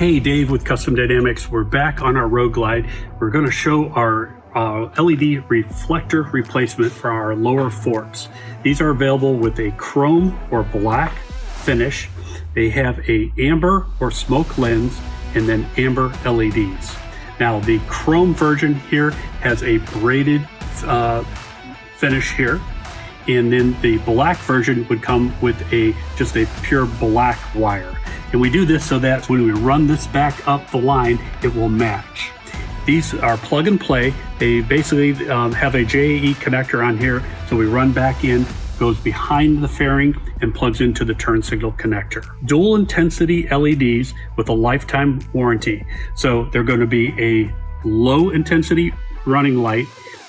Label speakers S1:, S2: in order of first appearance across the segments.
S1: Hey, Dave with Custom Dynamics. We're back on our Road Glide. We're going to show our LED reflector replacement for our lower forks. These are available with a chrome or black finish. They have a amber or smoke lens and then amber LEDs. Now the chrome version here has a braided finish here, and then the black version would come with just a pure black wire. And we do this so that when we run this back up the line, it will match. These are plug and play. They basically have a JAE connector on here. So we run back in, goes behind the fairing and plugs into the turn signal connector. Dual intensity LEDs with a lifetime warranty. So they're going to be a low intensity running light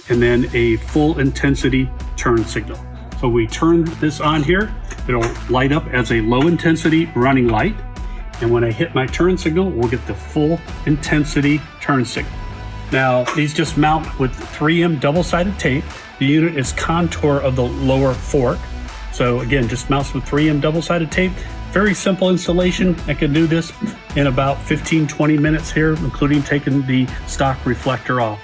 S1: and then a full intensity turn signal. So we turn this on here, it'll light up as a low intensity running light. And when I hit my turn signal, we'll get the full intensity turn signal. Now, these just mount with 3M double-sided tape. The unit is contour of the lower fork. So again, just mounts with 3M double-sided tape. Very simple installation. I can do this in about 15-20 minutes here, including taking the stock reflector off.